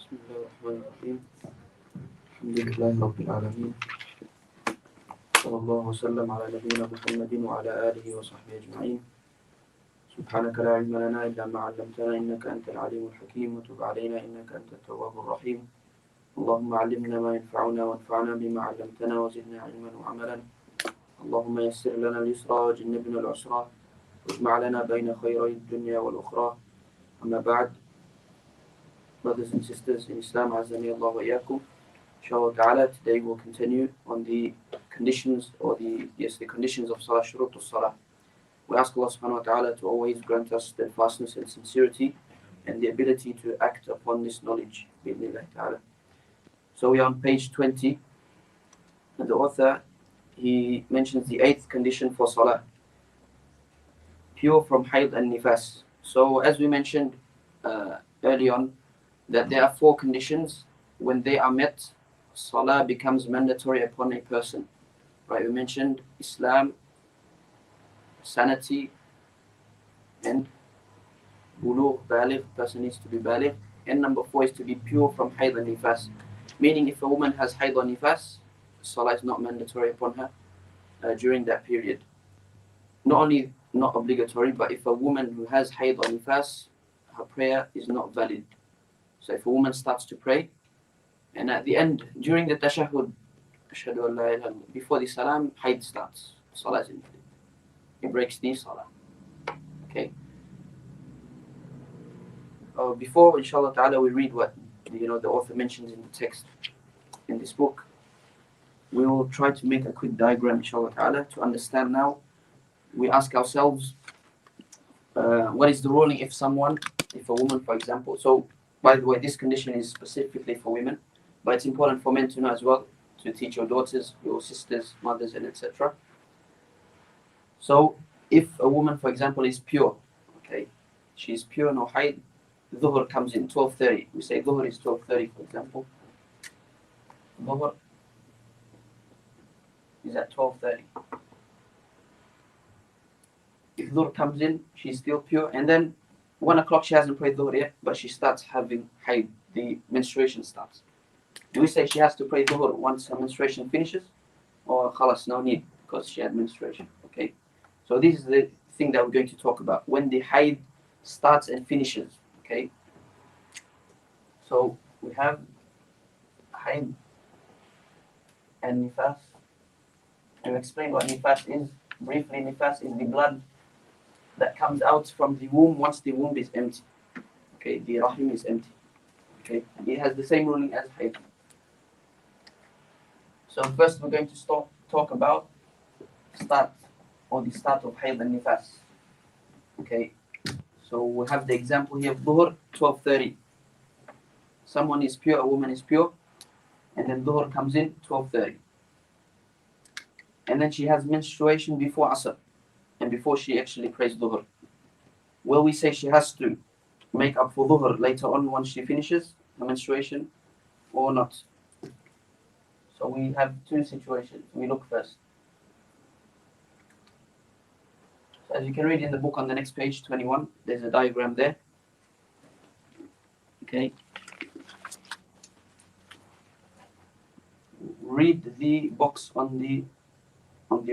بسم الله الرحمن الرحيم الحمد لله رب العالمين صلى الله وسلم على نبينا محمد وعلى آله وصحبه أجمعين سبحانك لا علم لنا إلا ما علمتنا إنك أنت العليم الحكيم وتب علينا إنك أنت التواب الرحيم اللهم علمنا ما ينفعنا وانفعنا بما علمتنا وزدنا علما وعملا اللهم يسر لنا اليسرى وجنبنا العسرى واجمع لنا بين خيري الدنيا والأخرى أما بعد. Brothers and sisters in Islam, Azani Allah wa Iyakum. Inshallah ta'ala, today we'll continue on the conditions, or the conditions of Salah, Shurut al-Salah. We ask Allah subhanahu wa ta'ala to always grant us steadfastness and sincerity and the ability to act upon this knowledge. Ta'ala. So we are on page 20, and the author, he mentions the 8th condition for Salah, pure from hayd and nifas. So as we mentioned early on, that there are 4 conditions. When they are met, Salah becomes mandatory upon a person. Right? We mentioned Islam, sanity, and bulugh, baligh, person needs to be baligh. And number 4 is to be pure from hayd and nifas. Meaning if a woman has hayd or nifas, Salah is not mandatory upon her during that period. Not only not obligatory, but if a woman who has hayd or nifas, her prayer is not valid. So if a woman starts to pray, and at the end, during the tashahhud, ashhadu an la ilaha illallah, before the salam, hayd starts. Salah is invalid. It breaks the salah. Okay. Before, inshallah ta'ala, we read what the author mentions in the text in this book, we will try to make a quick diagram, inshallah ta'ala, to understand now. We ask ourselves, what is the ruling if a woman, for example, so by the way, this condition is specifically for women, but it's important for men to know as well, to teach your daughters, your sisters, mothers, and etc. So if a woman, for example, is pure, okay, she's pure, no hayd, dhuhr comes in 12:30. We say dhuhr is 12:30, for example. Dhuhr is at 12:30. If dhuhr comes in, she's still pure, and then 1 o'clock she hasn't prayed dhuhr yet, but she starts having hayd, the menstruation starts. Do we say she has to pray dhuhr once her menstruation finishes, or khalas, no need, because she had menstruation? Okay, so this is the thing that we're going to talk about, when the hayd starts and finishes. Okay, so we have hayd and nifas. And we explain what nifas is briefly. Nifas is the blood that comes out from the womb once the womb is empty. Okay, the rahim is empty. Okay, it has the same ruling as hayd. So first we're going to talk about the start of hayd and nifas. Okay, so we have the example here of dhuhr, 12:30. Someone is pure, a woman is pure, and then dhuhr comes in 12:30. And then she has menstruation before asr, and before she actually prays dhuhr. Will we say she has to make up for dhuhr later on once she finishes the menstruation, or not? So we have 2 situations. We look first. So as you can read in the book on the next page, 21, there's a diagram there. Okay. Read the box on the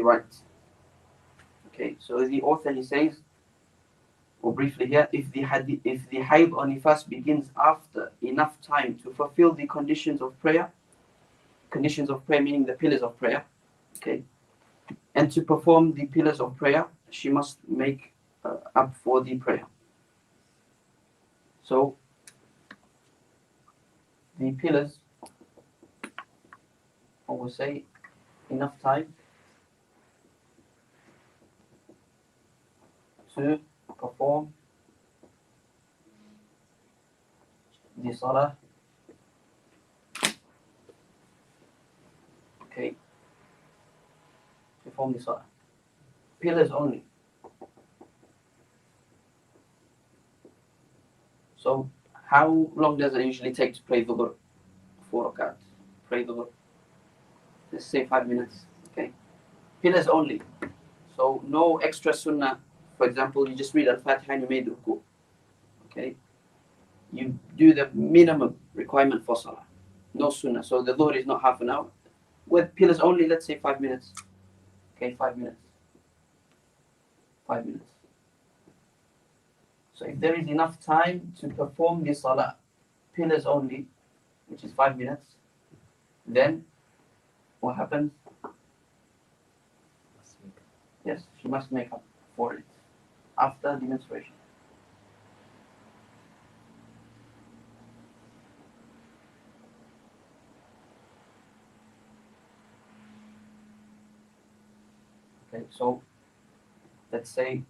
right. Okay, so the author, he says, or briefly here, if the hayd or nifas begins after enough time to fulfill the conditions of prayer meaning the pillars of prayer, okay, and to perform the pillars of prayer, she must make up for the prayer. So the pillars, I will say, enough time to perform the salah. Okay, perform the salah. Pillars only. So how long does it usually take to pray dhuhr? 4 rakats. Pray dhuhr. Let's say 5 minutes. Okay, pillars only. So no extra sunnah. For example, you just read Al-Fatiha and you made ruku. Okay, you do the minimum requirement for salah. No sunnah. So the dhuhr is not half an hour. With pillars only, let's say 5 minutes. Okay, 5 minutes. 5 minutes. So if there is enough time to perform the salah, pillars only, which is 5 minutes, then what happens? Yes, she must make up for it after the menstruation. Okay, so let's say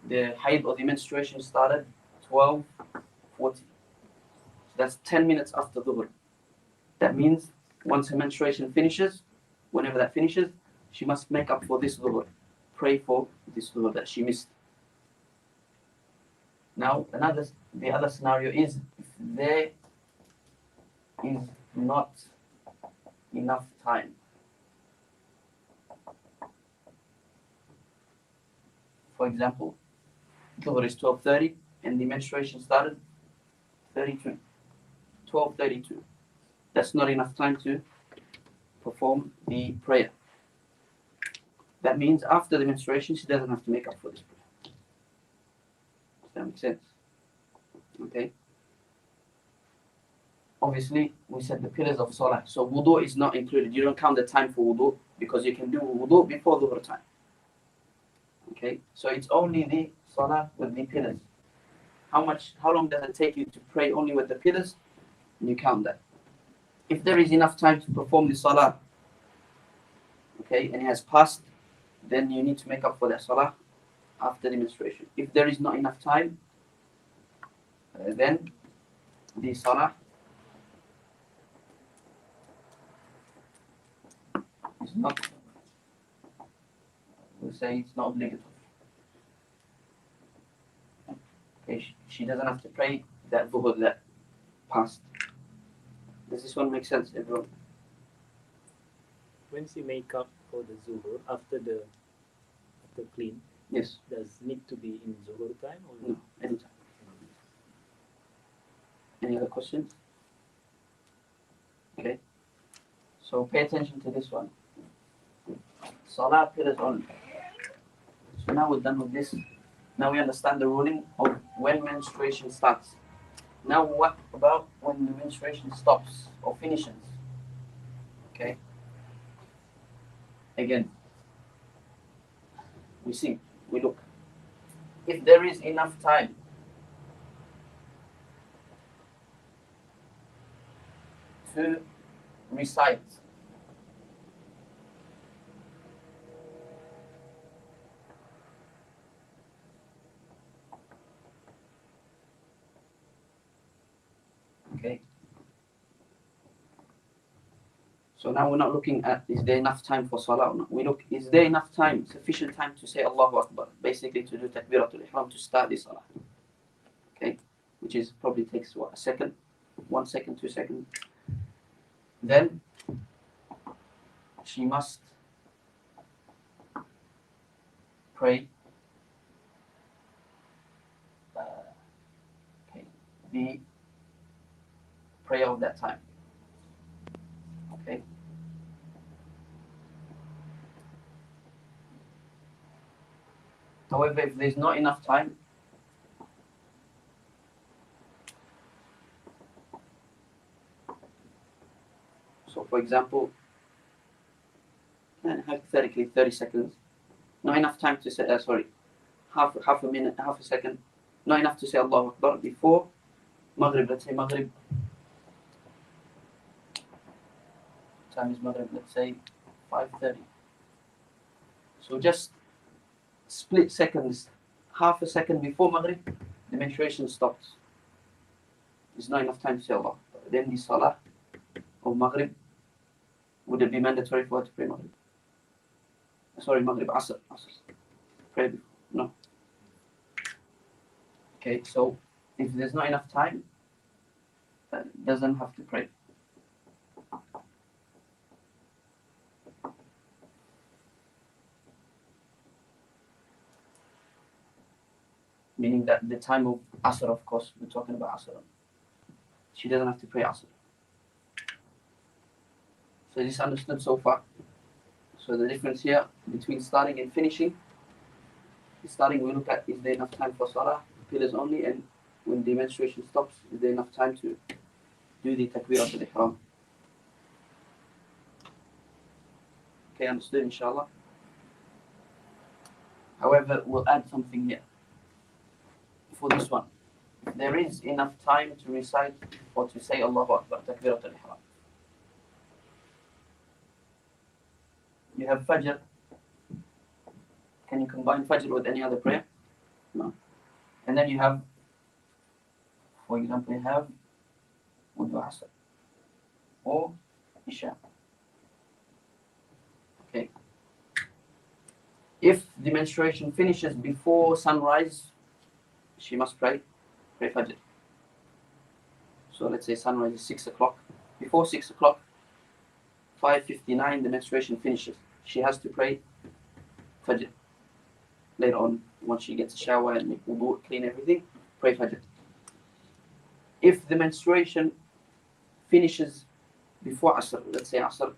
the height of the menstruation started 12:40. So that's 10 minutes after dhuhr. That means once her menstruation finishes, whenever that finishes, she must make up for this dhuhr. Pray for this dhuhr that she missed. Now, the other scenario is if there is not enough time. For example, dhuhr is 12:30 and the menstruation started 32. 12:32. That's not enough time to perform the prayer. That means after the menstruation, she doesn't have to make up for this prayer. Does that make sense? Okay. Obviously, we said the pillars of salah. So wudu is not included. You don't count the time for wudu because you can do wudu before dhuhr time. Okay. So it's only the salah with the pillars. How long does it take you to pray only with the pillars? And you count that. If there is enough time to perform the salah, okay, and it has passed, then you need to make up for that salah after the menstruation. If there is not enough time, then the salah is not, we'll say it's not obligatory. Okay, she doesn't have to pray that dhuhr that passed. Does this one make sense, everyone? When she make up for the zuhur after clean, Yes. does need to be in zuhur time or No, anytime. Any other questions? Okay. So pay attention to this one. Salah pillars only. So now we're done with this. Now we understand the ruling of when menstruation starts. Now what about when the menstruation stops or finishes? Okay. Again, we look. If there is enough time to recite okay. So now we're not looking at is there enough time for salah or not. We look, is there enough time, sufficient time to say Allahu Akbar, basically to do takbiratul ihram to start the salah. Okay, which is probably takes what, a second, 1 second, 2 seconds. Then she must pray the prayer of that time. Okay. However, if there's not enough time, so for example, hypothetically 30 seconds, not enough time to say, half a minute, half a second, not enough to say Allahu Akbar before Maghrib. Let's say Maghrib, time is Maghrib, let's say 5:30. So just split seconds, half a second before Maghrib, the menstruation stops. There's not enough time to say Allah. Then the Salah of Maghrib, would it be mandatory for her to pray Maghrib? Sorry, Maghrib, Asr. Pray before. No. Okay, so if there's not enough time, doesn't have to pray. meaning that the time of Asr, of course, we're talking about Asr. She doesn't have to pray Asr. So is this understood so far? So the difference here between starting and finishing, starting we look at is there enough time for Salah, pillars only, and when the menstruation stops, is there enough time to do the takbirat al-ihram. Okay, understood inshallah. However, we'll add something here for this one. There is enough time to recite or to say Allahu Akbar, takbirat al-ihram. You have Fajr. Can you combine Fajr with any other prayer? No. And then you have, for example, you have Wudu Asr or Isha. Okay. If the menstruation finishes before sunrise, she must pray Fajr. So let's say sunrise is 6 o'clock. Before 6 o'clock, 5:59, the menstruation finishes. She has to pray Fajr. Later on, once she gets a shower and make wudu, clean everything, pray Fajr. If the menstruation finishes before Asr, let's say Asr,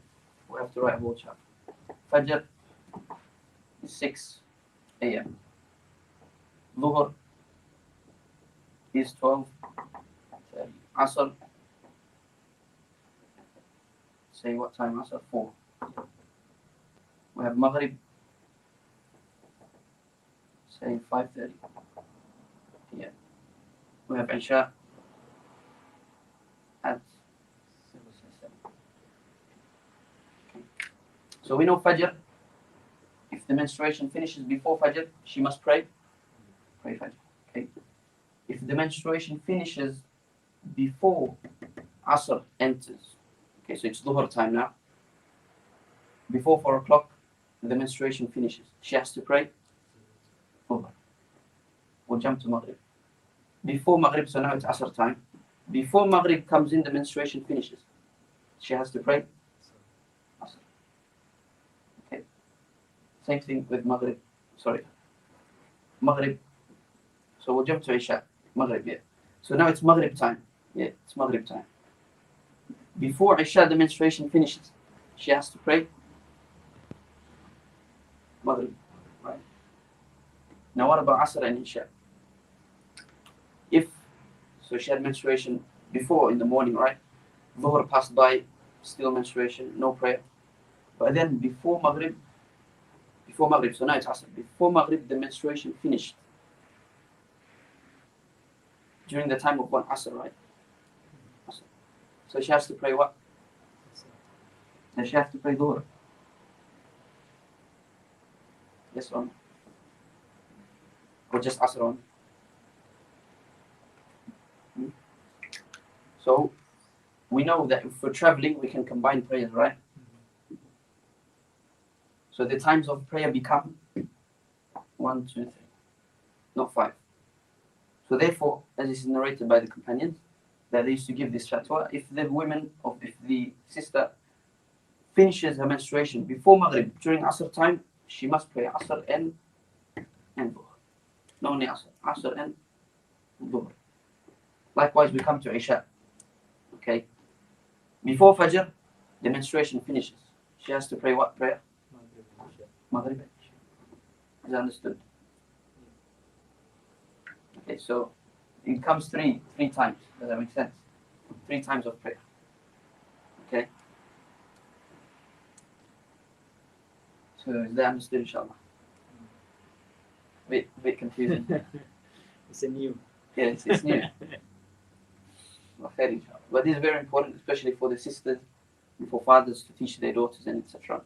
we have to write a whole chapter. Fajr is 6 a.m. Dhuhr is 12:30. Asr, say what time Asr? 4. We have Maghrib, say 5:30 p.m. We have Isha at 7. Okay. So we know Fajr, if the menstruation finishes before Fajr, she must pray Fajr. Okay. If the menstruation finishes before Asr enters, okay, so it's Dhuhr time now. Before 4 o'clock, the menstruation finishes. She has to pray Dhuhr. We'll jump to Maghrib. Before Maghrib, so now it's Asr time. Before Maghrib comes in, the menstruation finishes. She has to pray Asr. Okay. Same thing with Maghrib. Sorry. Maghrib. So we'll jump to Isha. Maghrib, yeah. So now it's Maghrib time. Yeah, it's Maghrib time. Before Isha, the menstruation finishes. She has to pray Maghrib. Right? Now what about Asr and Isha? So she had menstruation before in the morning, right? Dhuhr passed by, still menstruation, no prayer. But then before Maghrib, so now it's Asr. Before Maghrib, the menstruation finished. During the time of what? Asr, right? Asr. So she has to pray what? Then she has to pray Dhuhr. Yes or no? Or just Asr on? So we know that if we're traveling, we can combine prayers, right? So the times of prayer become 1, 2, 3, not 5. So therefore, as is narrated by the companions, that they used to give this fatwa, if the sister finishes her menstruation before Maghrib, during Asr time, she must pray Asr and Dhuhr. Not only Asr and Dhuhr. Likewise, we come to Isha. Okay. Before Fajr, the menstruation finishes. She has to pray what prayer? Maghrib and Isha. Is that understood? Okay, so it comes three times. Does that make sense? 3 times of prayer. Okay. So is that understood, inshallah? Bit confusing. It's a new. Yes, it's new. But this is very important, especially for the sisters and for fathers to teach their daughters and etc.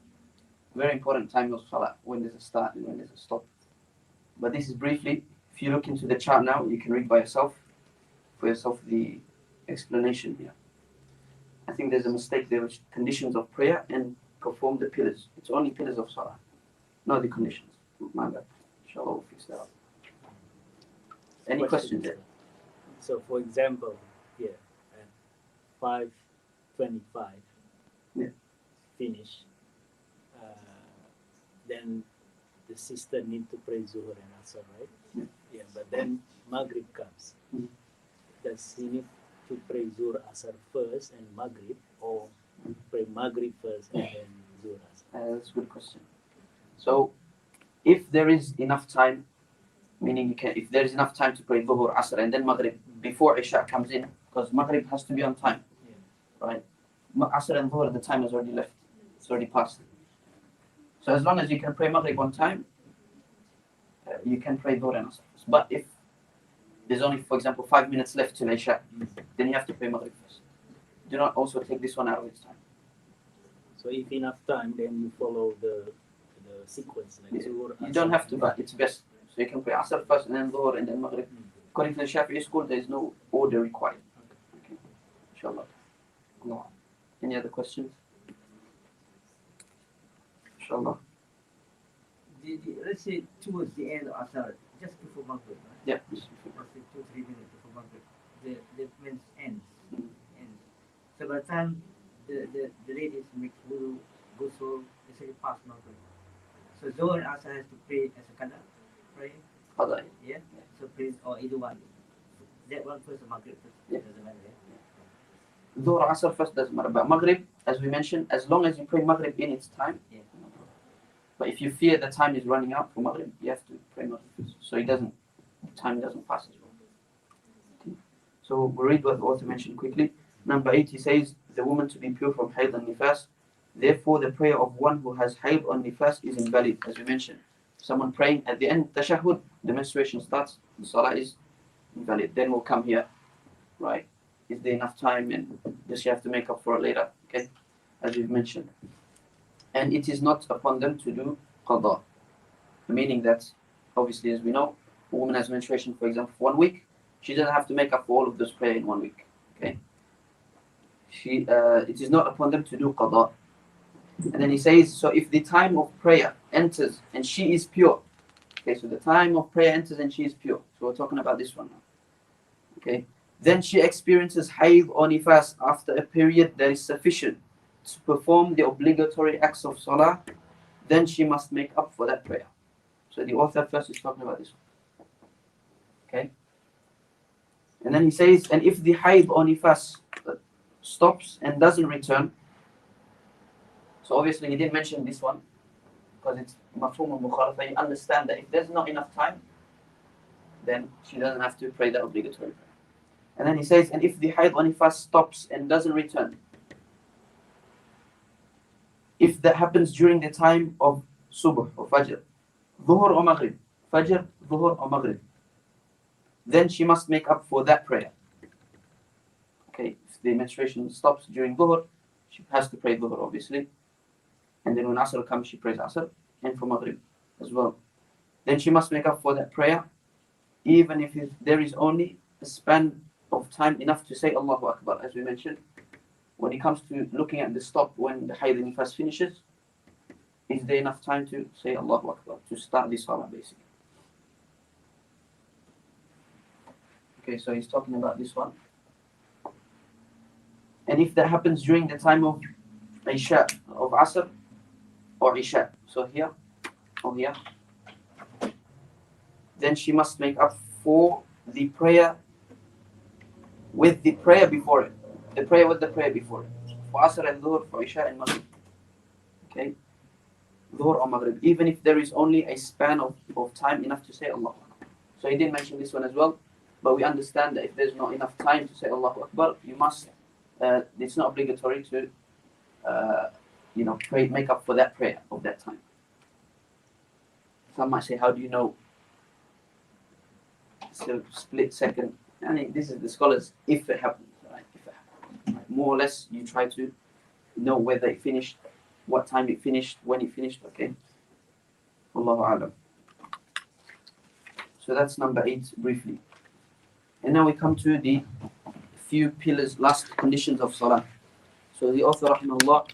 Very important time of Salah, when there's a start and when there's a stop. But this is briefly, if you look into the chart now, you can read by yourself, for yourself, the explanation here. I think there's a mistake there, which conditions of prayer and perform the pillars. It's only pillars of Salah, not the conditions. My bad. Inshallah, we'll fix that up. Any questions there? So, for example, here at 5:25, Yeah. finish. Then the sister need to pray Zuhr and Asr, right? Yeah. Yeah, but then Maghrib comes. Mhm. Does he need to pray Zuhr Asr first and Maghrib, or pray Maghrib first and then Zuhr Asr? That's a good question. So, if there is enough time, meaning if there is enough time to pray Dhuhr, Asr, and then Maghrib before Isha comes in, because Maghrib has to be on time, right? Asr and Dhuhr, the time has already left, it's already passed. So as long as you can pray Maghrib on time, you can pray Dhuhr and Asr. But if there's only, for example, 5 minutes left till Isha, then you have to pray Maghrib first. Do not also take this one out of its time. So if enough time, then you follow the sequence. Like Zuhr, You Asr, don't have to, but it's best. So you can pray Asr first and then Dhuhr and then Maghrib. According to the Shafi'i School, there is no order required. Okay. Inshallah. No. Any other questions? Inshallah. Let's say towards the end of Asar, just before Maghrib, right? Yeah. Let's say 2-3 minutes before Maghrib. The means ends. Ends. So by the time the ladies make wudu, ghusl, it's already past Maghrib. So Zohar and Asar has to pray as a qada, right? Qada. Yeah? So pray, or either one. That one first or Maghrib first? Yeah. Doesn't matter, yeah? Dhuhr, Asr first doesn't matter. But Maghrib, as we mentioned, as long as you pray Maghrib in its time. Yeah. But if you fear the time is running out for Maghrib, you have to pray Maghrib first. So time doesn't pass as well. Okay. So we'll read what the author mentioned quickly. Number 8, he says, the woman to be pure from hayd and nifas. Therefore, the prayer of one who has hayd or nifas is invalid, as we mentioned. Someone praying at the end, tashahhud, the menstruation starts, the salah is invalid. Then we'll come here, right? Is there enough time, and does she have to make up for it later? Okay, as we've mentioned. And it is not upon them to do qada, meaning that, obviously, as we know, a woman has menstruation, for example, for 1 week, she doesn't have to make up for all of those prayers in 1 week. Okay, it is not upon them to do qada. And then he says, so if the time of prayer enters and she is pure, okay, so the time of prayer enters and she is pure. So we're talking about this one now. Okay, then she experiences hayd or nifas after a period that is sufficient to perform the obligatory acts of salah, then she must make up for that prayer. So the author first is talking about this one. Okay, and then he says, and if the hayd or nifas stops and doesn't return, so obviously he didn't mention this one because it's mafhum al-mukhalafa. You understand that if there's not enough time, then she doesn't have to pray the obligatory prayer. And then he says, and if the hayd or nifas stops and doesn't return, if that happens during the time of subh or fajr, dhuhr or maghrib, fajr, dhuhr or maghrib, then she must make up for that prayer. Okay, if the menstruation stops during dhuhr, she has to pray dhuhr, obviously. And then when asr comes, she prays asr, and for maghrib as well. Then she must make up for that prayer, even if there is only a span of time enough to say Allahu Akbar, as we mentioned. When it comes to looking at the stop when the hayd and nifas finishes, is there enough time to say Allahu Akbar, to start the salah basically? Okay, so he's talking about this one. And if that happens during the time of Isha, of Asr, or Isha, so here, or here, then she must make up for the prayer with the prayer before it. The prayer with the prayer before it. For Asr and Dhuhr, for Isha and Maghrib. Okay? Dhuhr or Maghrib. Even if there is only a span of time enough to say Allahu Akbar. So he didn't mention this one as well. But we understand that if there's not enough time to say Allahu Akbar, you must, it's not obligatory to, pray, make up for that prayer of that time. Some might say, how do you know? So split second. I mean, this is the scholars, if it happens, right? If it happens. More or less, you try to know whether it finished, what time it finished, when it finished, okay? Allahu Alam. So that's number 8, briefly. And now we come to the few pillars, last conditions of salah. So the author, rahimahullah,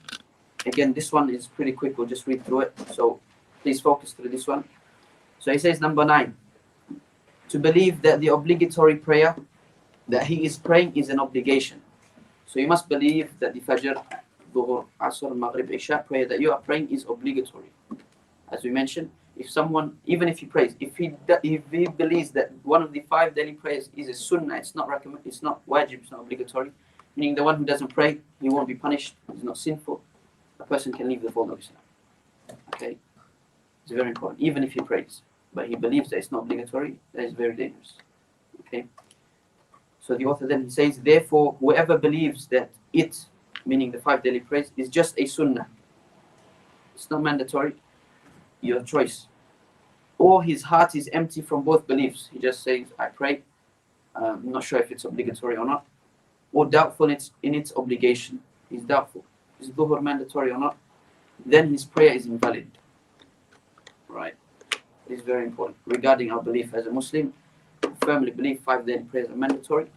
again, this one is pretty quick, we'll just read through it. So please focus through this one. So he says, number 9, to believe that the obligatory prayer that he is praying is an obligation. So you must believe that the Fajr, Dhuhr, Asr, Maghrib, Isha prayer that you are praying is obligatory. As we mentioned, If someone, even if he prays, if he believes that one of the 5 daily prayers is a sunnah, it's not recommend, it's not wajib, it's not obligatory, meaning the one who doesn't pray, he won't be punished, he's not sinful, a person can leave the fold of Islam. Okay, it's very important. Even if he prays, but he believes that it's not obligatory, that is very dangerous. Okay. So the author then says, therefore, whoever believes that it, meaning the 5 daily prayers, is just a sunnah, it's not mandatory, your choice, or his heart is empty from both beliefs, he just says, I pray, I'm not sure if it's obligatory or not, or doubtful in its obligation, he's doubtful, is dhuhr mandatory or not, then his prayer is invalid. Right? It is very important. Regarding our belief as a Muslim, firmly believe 5 daily prayers are mandatory.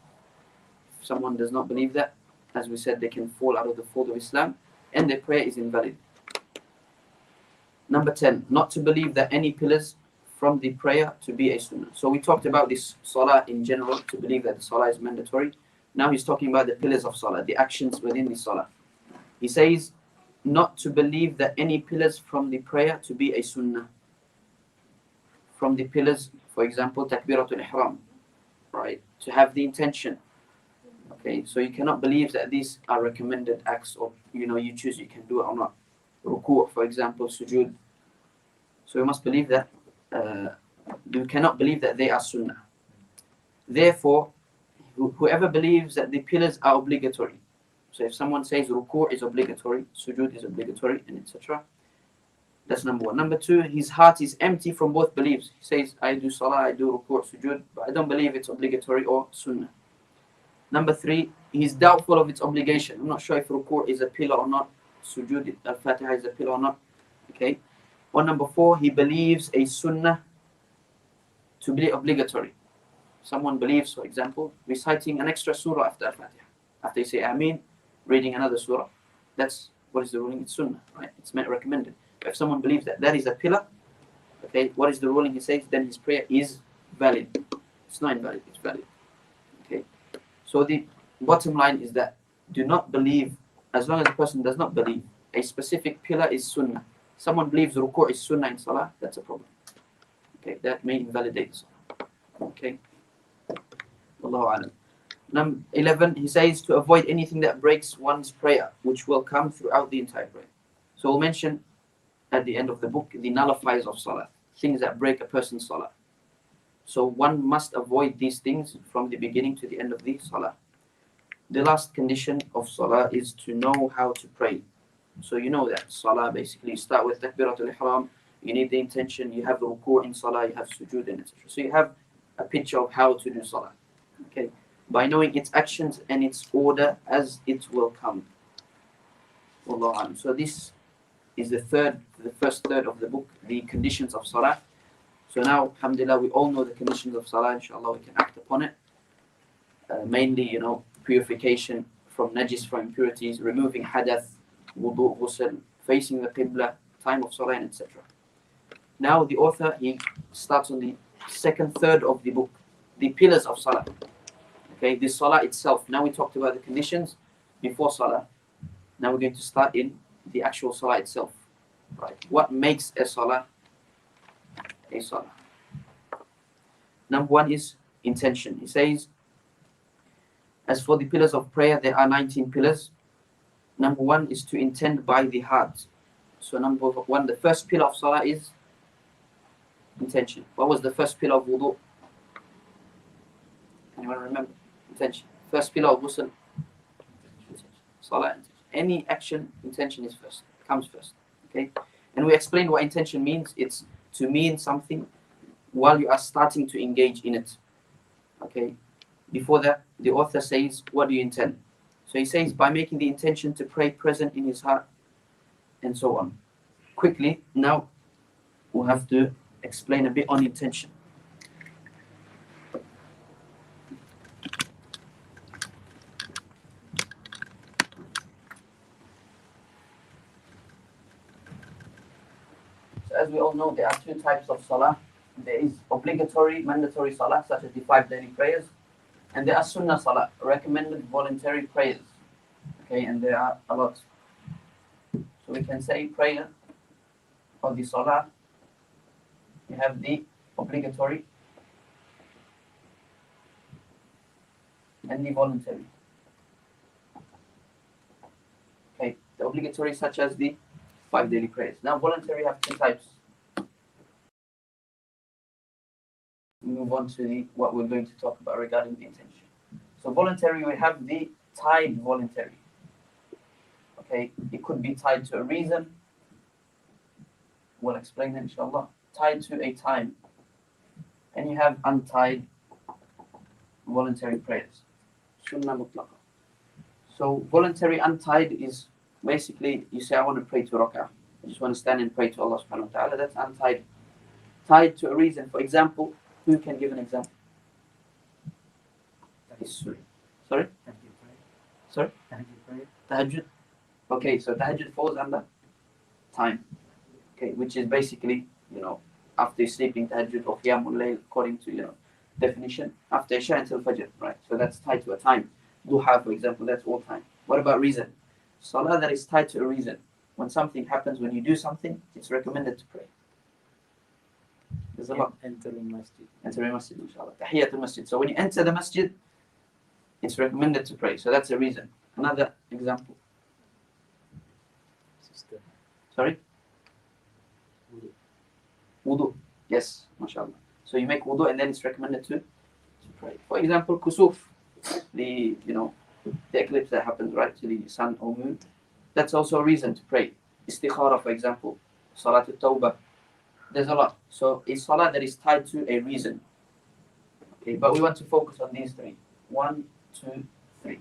If someone does not believe that, as we said, they can fall out of the fold of Islam and their prayer is invalid. Number 10, not to believe that any pillars from the prayer to be a sunnah. So we talked about this salah in general, to believe that the salah is mandatory. Now he's talking about the pillars of salah, the actions within the salah. He says, not to believe that any pillars from the prayer to be a sunnah. From the pillars, for example, takbiratul ihram, right? To have the intention. Okay, so you cannot believe that these are recommended acts, or you choose, you can do it or not. Ruku', for example, sujood. So you must believe that, you cannot believe that they are sunnah. Therefore, whoever believes that the pillars are obligatory, so if someone says ruku' is obligatory, sujood is obligatory, and etc., that's number 1. Number 2, his heart is empty from both beliefs. He says, I do salah, I do ruku', sujood, but I don't believe it's obligatory or sunnah. Number 3, he's doubtful of its obligation. I'm not sure if ruku' is a pillar or not, sujood, al-Fatiha is a pillar or not. Okay. Or number 4, he believes a sunnah to be obligatory. Someone believes, for example, reciting an extra surah after al-Fatiha. After you say Ameen, reading another surah. That's what is the ruling? It's sunnah, right? It's recommended. But if someone believes that that is a pillar, okay, what is the ruling? He says, then his prayer is valid. It's not invalid, it's valid. Okay. So the bottom line is that do not believe, as long as the person does not believe a specific pillar is sunnah. Someone believes ruku' is sunnah in salah, that's a problem. Okay, that may invalidate salah. Okay. Allahu alam. Number 11, he says to avoid anything that breaks one's prayer, which will come throughout the entire prayer. So we'll mention at the end of the book the nullifiers of salah, things that break a person's salah. So one must avoid these things from the beginning to the end of the salah. The last condition of salah is to know how to pray. So you know that salah basically, you start with takbiratul ihram, you need the intention, you have the ruku' in salah, you have sujood, and etc. So you have a picture of how to do salah. Okay, by knowing its actions and its order as it will come. Wallahu a'lam. So this is the first third of the book, the conditions of salah. So now, alhamdulillah, we all know the conditions of salah. Inshallah, we can act upon it. Mainly, purification from najis, from impurities, removing hadath, wudu, ghusl, facing the qibla, time of salah, and etc. Now the author, he starts on the second third of the book, the pillars of salah. Okay, the salah itself. Now we talked about the conditions before salah. Now we're going to start in the actual salah itself. Right? What makes a salah a salah? Number 1 is intention. He says, as for the pillars of prayer, there are 19 pillars. Number 1 is to intend by the heart. So number 1, the first pillar of salah is intention. What was the first pillar of wudu? Anyone remember? Intention. First pillar of ghusl? Salah, intention. Any action, intention is first, comes first. Okay? And we explained what intention means. It's to mean something while you are starting to engage in it. Okay? Before that, the author says, what do you intend? So he says, by making the intention to pray present in his heart, and so on. Quickly, now we'll have to explain a bit on intention. So as we all know, there are 2 types of salah. There is obligatory, mandatory salah, such as the 5 daily prayers. And there are sunnah salah, recommended voluntary prayers. Okay, and there are a lot. So we can say prayer or the salah you have the obligatory and the voluntary. Okay, the obligatory such as the 5 daily prayers. Now voluntary have 2 types. We move on to what we're going to talk about regarding the intention. So voluntary, we have the tied voluntary. Okay, it could be tied to a reason. We'll explain that inshallah. Tied to a time. And you have untied voluntary prayers. Sunnah mutlaqa. So voluntary untied is basically you say I want to pray 2 rak'ah. I just want to stand and pray to Allah subhanahu wa ta'ala. That's untied. Tied to a reason. For example, who can give an example? Sorry? Sorry? Tahajjud. Okay, so tahajjud falls under time. Okay, which is basically, after sleeping tahajjud or qiyamul layl according to, definition, after Isha until Fajr, right? So that's tied to a time. Duha, for example, that's all time. What about reason? Salah that is tied to a reason. When something happens, when you do something, it's recommended to pray. There's a lot. Entering masjid. Entering masjid, inshallah. Tahiyatul masjid. So when you enter the masjid, it's recommended to pray. So that's a reason. Another example. Sister. Sorry? Wudu. Wudu. Yes, mashallah. So you make wudu and then it's recommended to pray. For example, kusuf, the eclipse that happens, right, to the sun or moon. That's also a reason to pray. Istikhara, for example. Salatul tawbah. There's a lot. So a salah that is tied to a reason. Okay, but we want to focus on these 3. 1, 2, 3.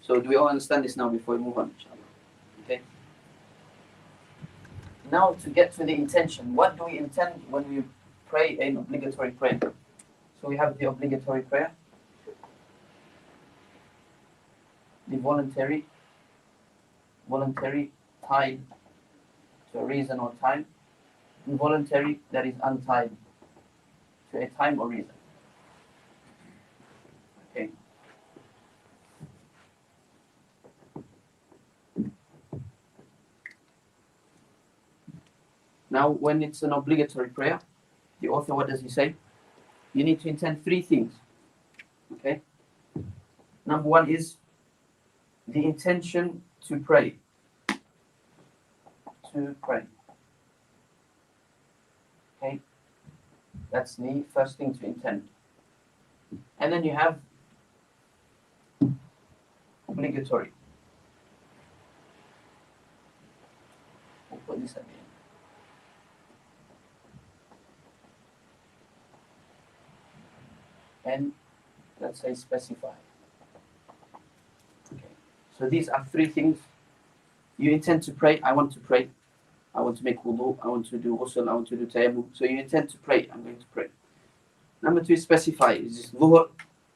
So do we all understand this now before we move on, inshallah? Okay. Now to get to the intention. What do we intend when we pray an obligatory prayer? So we have the obligatory prayer, the voluntary tied to a reason or time, involuntary that is untied to a time or reason. Okay. Now, when it's an obligatory prayer, the author, what does he say? You need to intend 3 things. Okay. Number 1 is the intention to pray. To pray. Okay. That's the first thing to intend. And then you have obligatory. We'll put this at the end. And let's say specify. Okay. So these are 3 things. You intend to pray. I want to pray. I want to make wudu. I want to do ghusl. I want to do tayammum. So you intend to pray. I'm going to pray. Number 2 is specify. Is this dhuhr?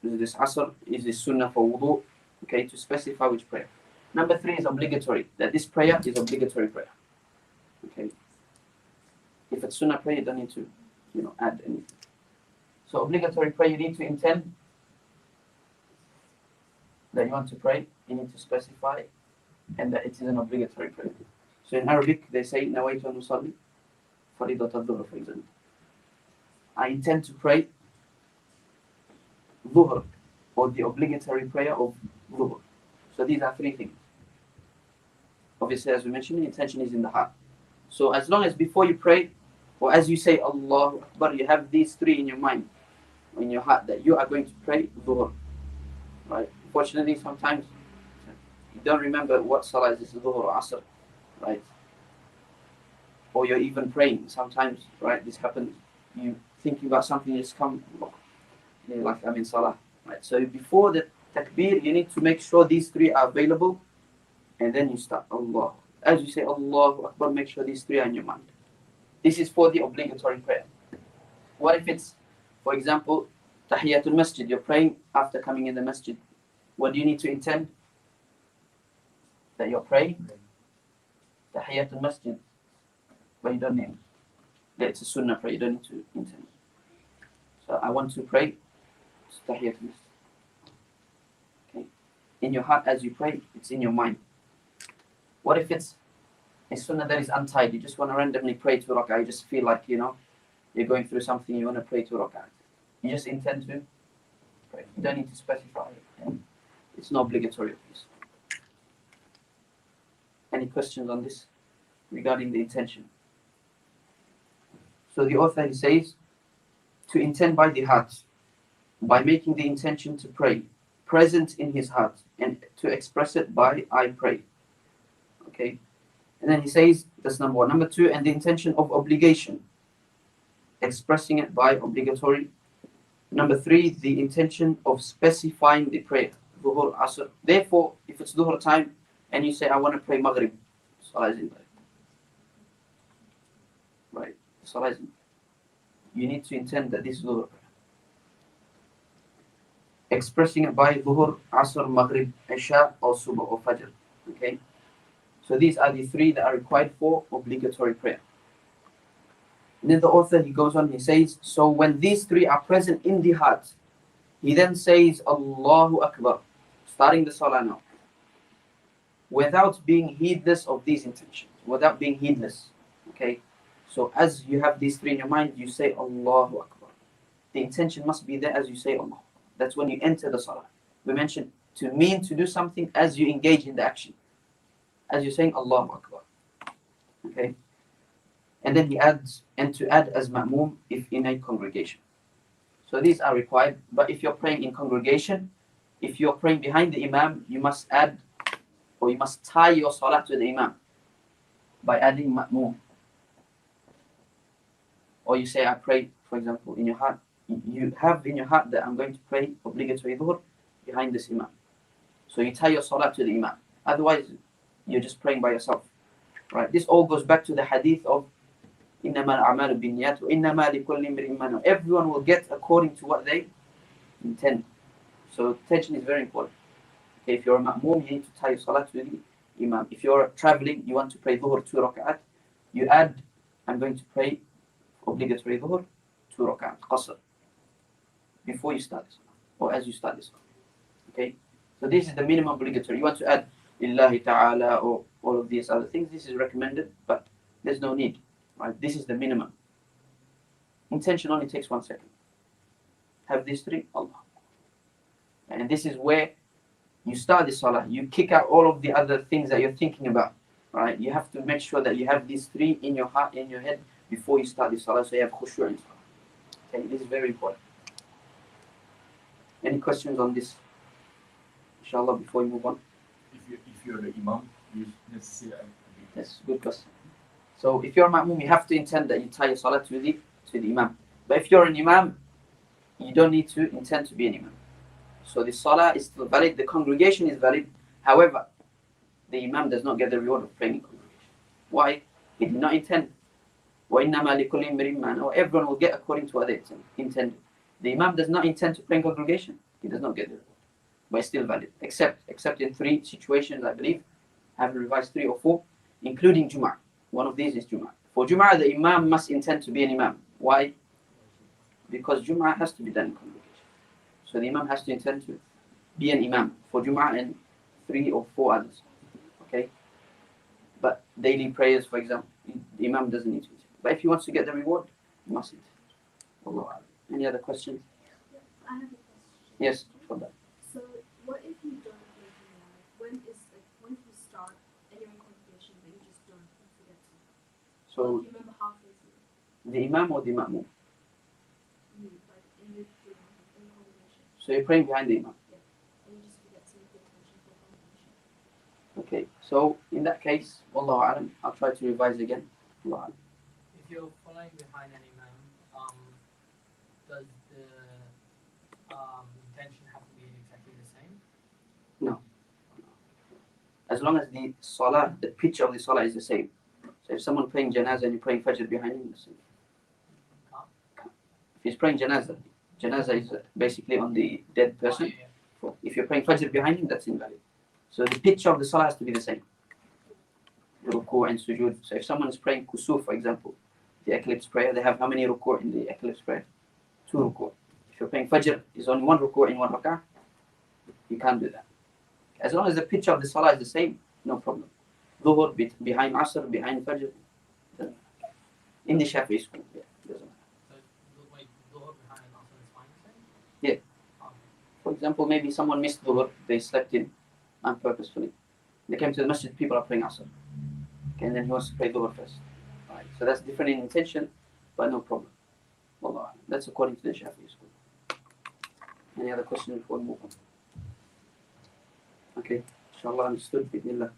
Is this asr? Is this sunnah for wudu? Okay, to specify which prayer. Number 3 is obligatory. That this prayer is obligatory prayer. Okay. If it's sunnah prayer, you don't need to, add anything. So obligatory prayer, you need to intend that you want to pray. You need to specify, and that it is an obligatory prayer. So in Arabic, they say, nawaitu an usalli faridat al-dhuhr, for example. I intend to pray dhuhr, or the obligatory prayer of dhuhr. So these are 3 things. Obviously, as we mentioned, the intention is in the heart. So as long as before you pray, or as you say Allahu Akbar, you have these 3 in your mind, in your heart, that you are going to pray dhuhr. Right? Fortunately, sometimes you don't remember what salah is, dhuhr or asr, right? Or you're even praying. Sometimes, right, this happens. You thinking about something, just come, like I'm in salah, right? So before the takbir, you need to make sure these 3 are available, and then you start Allah. As you say Allahu Akbar, make sure these 3 are in your mind. This is for the obligatory prayer. What if it's, for example, Tahiyatul Masjid, you're praying after coming in the masjid. What do you need to intend? That you're praying Tahiyatul Masjid, but you don't need that it's a sunnah prayer, you don't need to intend. So I want to pray Tahiyatul Masjid. Okay. In your heart as you pray, it's in your mind. What if it's a sunnah that is untied? You just want to randomly pray 2 rak'ah, you just feel like, You're going through something, you want to pray 2 rak'at. You just intend to pray. You don't need to specify it. And it's not obligatory, please. Any questions on this regarding the intention? So the author, he says, to intend by the heart, by making the intention to pray present in his heart, and to express it by I pray. Okay? And then he says, that's number 1. Number 2, and the intention of obligation, expressing it by obligatory. Number 3, the intention of specifying the prayer, Dhuhr, Asr. Therefore, if it's Dhuhr time and you say, I want to pray Maghrib, Salah is invalid. Right? Salah is invalid. You need to intend that this is Dhuhr. Expressing it by Dhuhr, Asr, Maghrib, Isha, or Subh, or Fajr. Okay? So these are the 3 that are required for obligatory prayer. And then the author, he goes on, he says, so when these 3 are present in the heart, he then says, Allahu Akbar, starting the Salah now, without being heedless of these intentions, without being heedless. Okay? So as you have these 3 in your mind, you say Allahu Akbar. The intention must be there as you say Allah. That's when you enter the Salah. We mentioned to mean to do something as you engage in the action. As you're saying Allahu Akbar. Okay? And then he adds, and to add as ma'moom if in a congregation. So these are required, but if you're praying in congregation, if you're praying behind the imam, you must add, or you must tie your salah to the imam by adding ma'moom. Or you say, I pray, for example, in your heart, you have in your heart that I'm going to pray obligatory dhuhr behind this imam. So you tie your salah to the imam. Otherwise, you're just praying by yourself. Right? This all goes back to the hadith of إِنَّمَا الْأَعْمَالُ بِالنِّيَّاتِ وَإِنَّمَا لِكُلِّ امْرِئٍ مَّا نَوَى. Everyone will get according to what they intend. So attention is very important. Okay, if you're a ma'moom, you need to tie your salah to the imam. If you're traveling, you want to pray dhuhr 2 rak'at, you add, I'm going to pray obligatory dhuhr 2 rak'at, qasr, before you start this or as you start this. Okay, so this is the minimum obligatory. You want to add Lillahi ta'ala or all of these other things, this is recommended, but there's no need. Right? This is the minimum. Intention only takes 1 second. Have these 3, Allah. And this is where you start the salah. You kick out all of the other things that you're thinking about. Right? You have to make sure that you have these 3 in your heart, in your head, before you start the salah, so you have khushu' in salah. Okay, this is very important. Any questions on this? Inshallah, before we move on. If you're the imam, you necessarily. Yes, good question. So if you're a ma'moom, you have to intend that you tie your salah to the imam. But if you're an imam, you don't need to intend to be an imam. So the salah is still valid, the congregation is valid. However, the imam does not get the reward of praying in congregation. Why? He did not intend. وَإِنَّمَا لِكُلِّ امْرِئٍ مَّا نَوَى. Everyone will get according to what they intended. The imam does not intend to pray in congregation. He does not get the reward. But it's still valid. Except in 3 situations, I believe. I have revised 3 or 4, including Jum'ah. One of these is Jum'ah. For Jum'ah, the imam must intend to be an imam. Why? Because Jum'ah has to be done in congregation. So the imam has to intend to be an imam for Jum'ah and 3 or 4 others. Okay? But daily prayers, for example, the imam doesn't need to intend. But if he wants to get the reward, he must intend. Allah. Any other questions? I have a question. Yes, for that. So, what if you don't pray for when you start and you're in congregation, but you just don't forget to? So, Or if you remember halfway through? the imam or the ma'moom? You, like, in the congregation. So you're praying behind the imam. And you just forget to pay attention to the congregation. Okay, so in that case, Wallahu a'lam, I'll try to revise again. Wallahu a'lam. If you're following behind an imam, does the intention have to be exactly the same? No. As long as the salah, the pitch of the salah is the same. So if someone praying janazah and you're praying fajr behind him, the same. If he's praying janazah is basically on the dead person. If you're praying fajr behind him, that's invalid. So the pitch of the salah has to be the same. The ruku' and sujood. So if someone is praying kusuf, for example, the eclipse prayer, they have how many ruku' in the eclipse prayer? 2 ruku'. If you're praying fajr, is only 1 ruku' in 1 rak'ah, you can't do that. As long as the pitch of the salah is the same, no problem. Dhuhr behind Asr, behind Fajr, in the Shafi'i school, yeah, doesn't matter. For example, maybe someone missed Dhuhr, they slept in unpurposefully. They came to the masjid, people are praying Asr. Okay, and then he wants to pray Dhuhr first. Right. So that's different in intention, but no problem. Wallah. That's according to the Shafi'i school. Any other question before we move on? Okay, inshallah understood. Bismillah.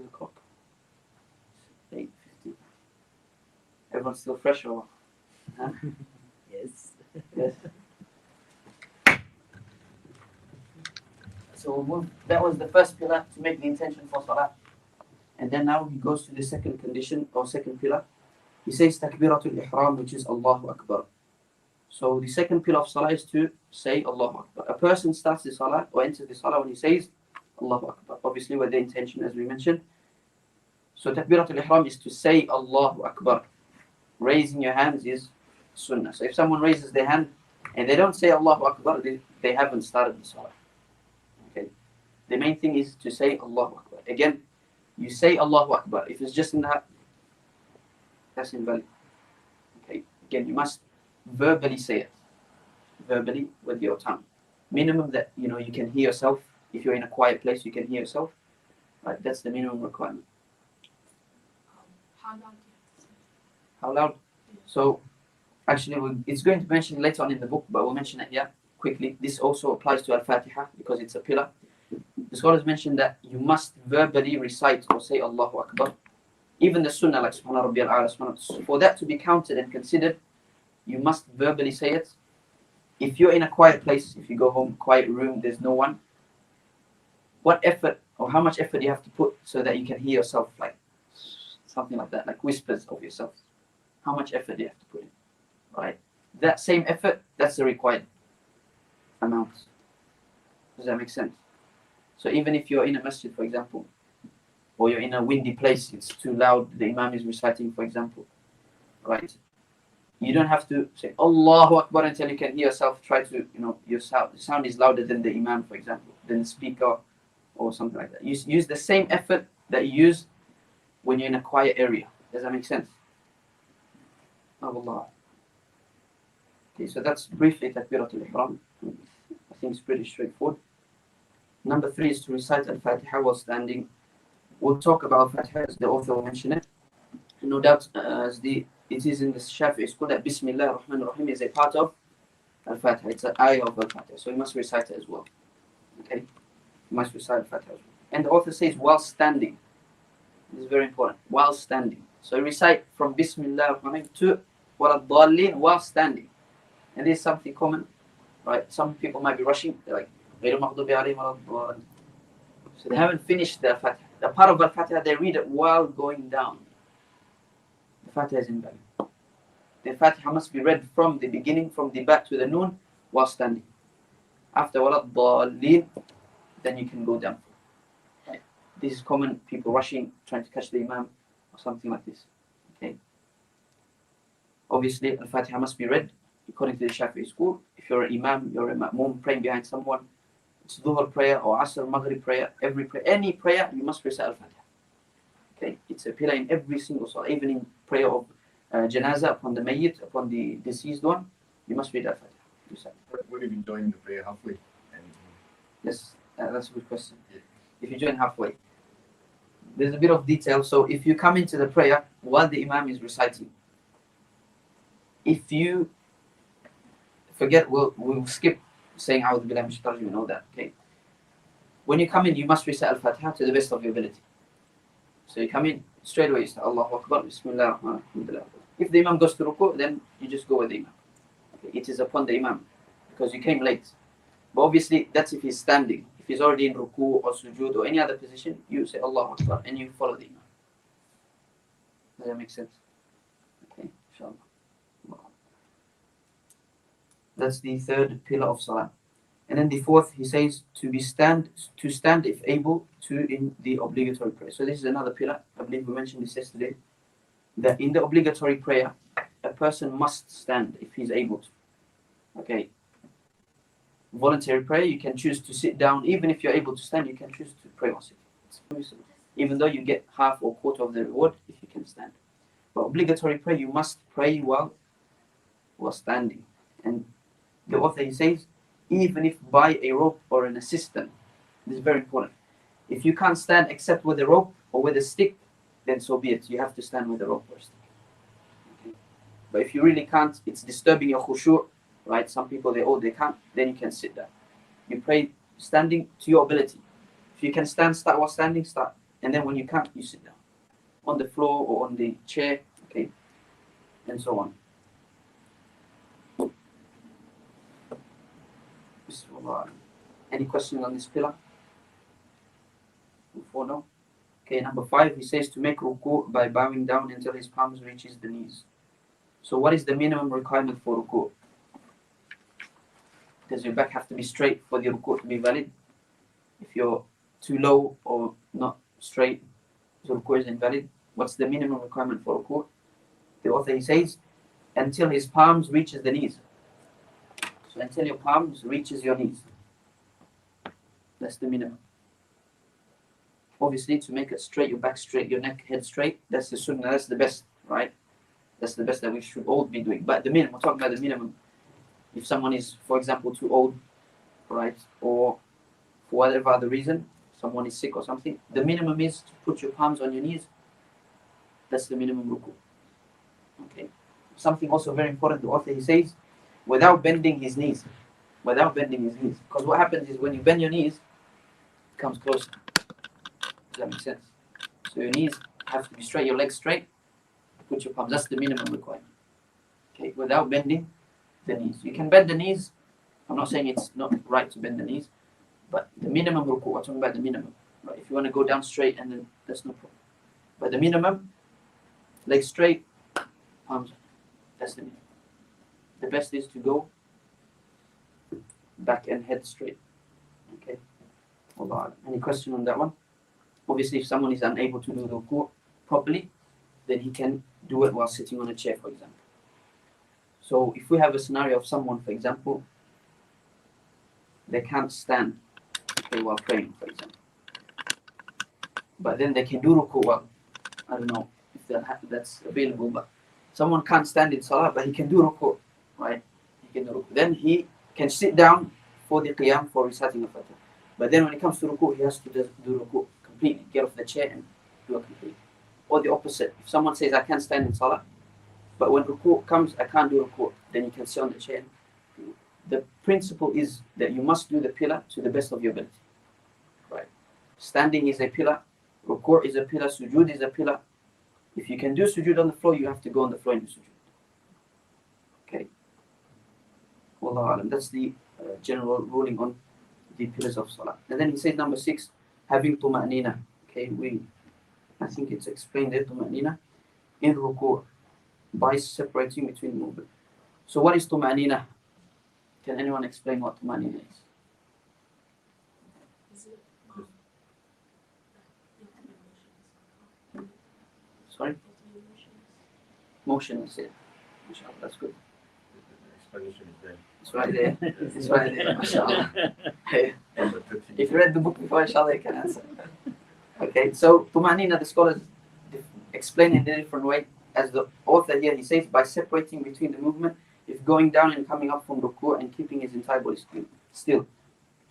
O'clock. 8:50. Everyone's still fresh or what? Huh? Yes. Yes. So we'll move. That was the first pillar, to make the intention for salah. And then now he goes to the second condition or second pillar. He says takbiratul ihram, which is Allahu Akbar. So the second pillar of salah is to say Allahu Akbar. A person starts the salah or enters the salah when he says Allahu Akbar, obviously with the intention as we mentioned. So takbiratul ihram is to say Allahu Akbar. Raising your hands is sunnah. So if someone raises their hand and they don't say Allahu Akbar, they haven't started the salah. Okay. The main thing is to say Allahu Akbar. Again, you say Allahu Akbar. If it's just in that, that's invalid. Okay. Again, you must verbally say it. Verbally with your tongue. Minimum that you can hear yourself. If you're in a quiet place, you can hear yourself. Right. That's the minimum requirement. How loud do you have to say? How loud? So actually, it's going to mention later on in the book, but we'll mention it here quickly. This also applies to Al-Fatiha because it's a pillar. The scholars mentioned that you must verbally recite or say Allahu Akbar. Even the sunnah like Subhana Rabbiyal A'la, for that to be counted and considered, you must verbally say it. If you're in a quiet place, if you go home, quiet room, there's no one, what effort or how much effort you have to put so that you can hear yourself, like something like that, like whispers of yourself. How much effort do you have to put in? Right? That same effort, that's the required amount. Does that make sense? So even if you're in a masjid, for example, or you're in a windy place, it's too loud, the imam is reciting, for example, right? You don't have to say Allahu Akbar until you can hear yourself. Try to, your sound is louder than the imam, for example, than the speaker or something like that. Use the same effort that you use when you're in a quiet area. Does that make sense? Allah. Okay, so that's briefly Takbiratul Ihram. I think it's pretty straightforward. Number 3 is to recite Al-Fatiha while standing. We'll talk about Fatiha as the author will mention it. And no doubt, it is in the Shafi'i school that Bismillah ar-Rahman ar-Rahim is a part of Al-Fatiha. It's an ayah of Al-Fatiha. So you must recite it as well. Okay? You must recite Al-Fatiha as well. And the author says while standing. This is very important. While standing. So recite from Bismillah ar-Rahman ar-Rahim to Wal-Dallin while standing. And this is something common. Right? Some people might be rushing. They're like, so they haven't finished the Fatiha. The part of Al-Fatiha they read it while going down. The Fatiha is invalid. The Fatiha must be read from the beginning, from the back to the noon, while standing. After Wal-Dallin, then you can go down. Right. This is common. People rushing, trying to catch the Imam, or something like this. Okay. Obviously, Al-Fatiha must be read according to the Shafi'i school. If you're an Imam, you're a Ma'mum praying behind someone, it's Dhuhr prayer or Asr, Maghrib prayer, any prayer, you must recite Al-Fatiha. Okay, it's a pillar in every single salah, even in prayer of Janazah upon the Mayyit, upon the deceased one, you must read Al-Fatiha. What if you join the prayer halfway? Yes, that's a good question. Yeah. If you join halfway, there's a bit of detail. So if you come into the prayer while the Imam is reciting, if you forget, we'll skip saying A'udhu Billahi Minash Shaitanir Rajeem, you know that, okay? When you come in, you must recite Al-Fatiha to the best of your ability. So you come in, straight away you say Allahu Akbar, Bismillah ar-Rahman ar-Rahim. If the Imam goes to ruku', then you just go with the Imam. Okay? It is upon the Imam, because you came late. But obviously, that's if he's standing. If he's already in ruku' or sujood or any other position, you say Allahu Akbar and you follow the Imam. Does that make sense? Okay, inshallah. That's the third pillar of Salah. And then the fourth, he says, to stand if able to in the obligatory prayer. So this is another pillar. I believe we mentioned this yesterday. That in the obligatory prayer, a person must stand if he's able to. Okay. Voluntary prayer, you can choose to sit down. Even if you're able to stand, you can choose to pray or sit. It's permissible. Even though you get half or quarter of the reward if you can stand. But obligatory prayer, you must pray while standing. And the author, he says, even if by a rope or an assistant. This is very important. If you can't stand except with a rope or with a stick, then so be it. You have to stand with a rope or a stick. Okay. But if you really can't, it's disturbing your khushu', right? Some people, they can't, then you can sit down. You pray standing to your ability. If you can stand, start while standing, start. And then when you can't, you sit down. On the floor or on the chair, okay? And so on. Any questions on this pillar? Before no? Okay, number 5, he says to make ruku' by bowing down until his palms reaches the knees. So what is the minimum requirement for ruku'? Does your back have to be straight for the ruku' to be valid? If you're too low or not straight, the ruku' is invalid. What's the minimum requirement for ruku'? The author, he says, until his palms reaches the knees. So until your palms reaches your knees. That's the minimum. Obviously, to make it straight, your back straight, your neck, head straight, that's the sunnah, that's the best, right? That's the best that we should all be doing. But the minimum, we're talking about the minimum. If someone is, for example, too old, right, or for whatever other reason, someone is sick or something, the minimum is to put your palms on your knees. That's the minimum ruku. Okay. Something also very important, the author, he says, without bending his knees. Without bending his knees. Because what happens is when you bend your knees, it comes closer. Does that make sense? So your knees have to be straight, your legs straight, put your palms. That's the minimum requirement. Okay, without bending the knees. You can bend the knees. I'm not saying it's not right to bend the knees, but the minimum ruku, we're talking about the minimum. Right? If you want to go down straight, and then that's no problem. But the minimum, legs straight, palms. That's the minimum. The best is to go back and head straight. Okay. Allah. Any question on that one? Obviously, if someone is unable to do the ruku' properly, then he can do it while sitting on a chair, for example. So if we have a scenario of someone, for example, they can't stand, okay, while praying, for example, but then they can do ruku' well. I don't know if that's available, but someone can't stand in salah, but he can do ruku', right? He can do ruku'. Then he can sit down for the qiyam, for reciting the Fatih. But then when it comes to ruku', he has to do ruku' completely, get off the chair and do it completely. Or the opposite. If someone says, I can't stand in salah, but when ruku' comes, I can't do ruku', then you can sit on the chair. The principle is that you must do the pillar to the best of your ability. Right? Standing is a pillar, ruku' is a pillar, sujood is a pillar. If you can do sujood on the floor, you have to go on the floor and do sujood. Okay. Wallahu alam. That's the general ruling on the pillars of salah. And then he says number 6, having tuma'nina. Okay, I think it's explained there, tuma'nina in ruku' by separating between movement. So what is tuma'nina? Can anyone explain what tuma'nina is? Is it, Sorry? Motion is it. Mashallah, that's good. The explanation is there. It's right there. It's right there, mashallah. Hey. If you read the book before, inshallah, you can answer. Okay, so tuma'nina, the scholars explain in a different way. As the author here, he says, by separating between the movement, if going down and coming up from ruku' and keeping his entire body still.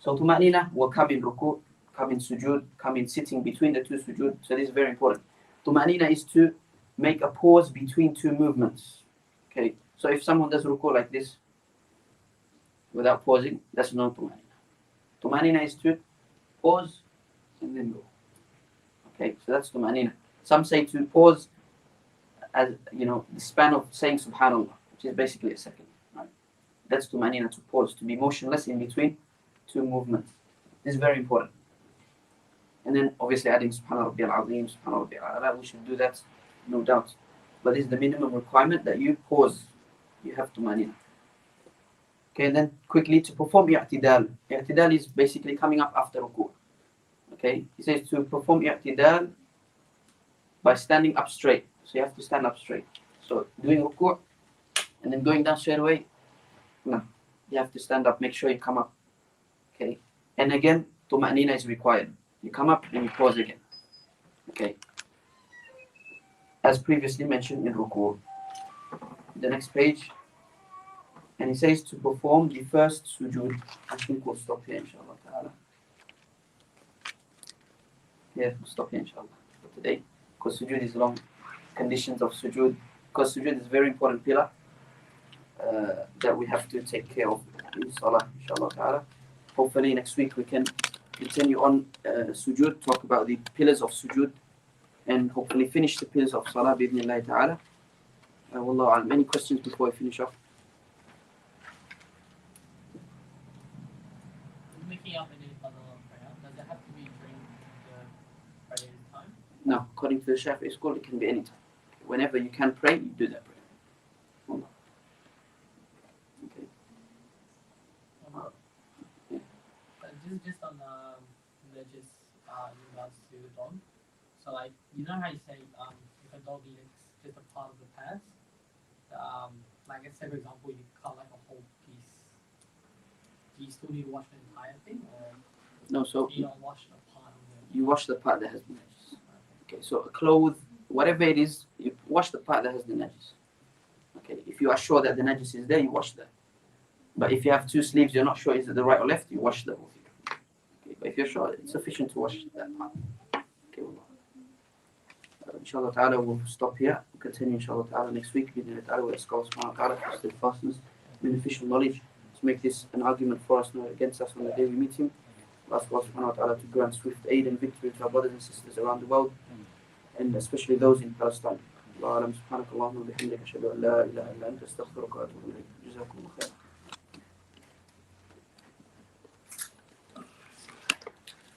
So tuma'nina will come in ruku', come in sujood, come in sitting between the two sujood. So this is very important. Tuma'nina is to make a pause between two movements. Okay, so if someone does ruku' like this, without pausing, that's not tuma'nina. Tuma'nina is to pause and then go. Okay, so that's tuma'nina. Some say to pause as, the span of saying subhanallah, which is basically a second. Right? That's tuma'nina, to pause, to be motionless in between two movements. This is very important. And then obviously adding subhana rabbiyal azim, subhana rabbiyal a'la, we should do that, no doubt. But this is the minimum requirement, that you pause. You have tuma'nina. Okay, and then quickly to perform i'tidal. I'tidal is basically coming up after ruku'. Okay, he says to perform i'tidal by standing up straight. So you have to stand up straight. So doing ruku' and then going down straight away, no. You have to stand up, make sure you come up. Okay, and again, tuma'nina is required. You come up and you pause again. Okay, as previously mentioned in ruku'. The next page. And he says to perform the first sujood. I think we'll stop here, inshallah ta'ala. Yeah, we'll stop here, inshallah, for today. Because sujood is long. Conditions of sujood. Because sujood is a very important pillar that we have to take care of in salah, inshallah ta'ala. Hopefully next week we can continue on sujood, talk about the pillars of sujood, and hopefully finish the pillars of salah, bi'idhnillahi ta'ala. Wallahu a'lam. Any questions before I finish off? Making up any other prayer, does it have to be during the prayer time? No, according to the Shafi'i School, it can be any time. Whenever you can pray, you do that prayer. Wallah. Okay. Just on religious in regards to the dog. So like you know how you say if a dog licks just a part of the pads, like let's say for example you cut like a whole piece, do you still need to wash the entire thing or No, so you don't wash the part of the you wash the part that has the najis. Okay, so a cloth, whatever it is, you wash the part that has the najis. Okay, if you are sure that the najis is there, you wash that. But if you have two sleeves, you're not sure is it the right or left, you wash the whole thing. Okay, but if you're sure, it's sufficient to wash that part. Okay, wallah. Inshallah ta'ala, we'll stop here. We'll continue inshallah ta'ala next week. We'll ask Allah subhanahu wa ta'ala for steadfastness, beneficial knowledge, to make this an argument for us, not against us on the day we meet him. We'll ask Allah subhanahu wa ta'ala to grant swift aid and victory to our brothers and sisters around the world, and especially those in Palestine. Allah alam, subhanakallahumma wa bihamdika, ashhadu an la ilaha illa anta, astaghfiruka wa atubu ilayk. Jazakumullah khair.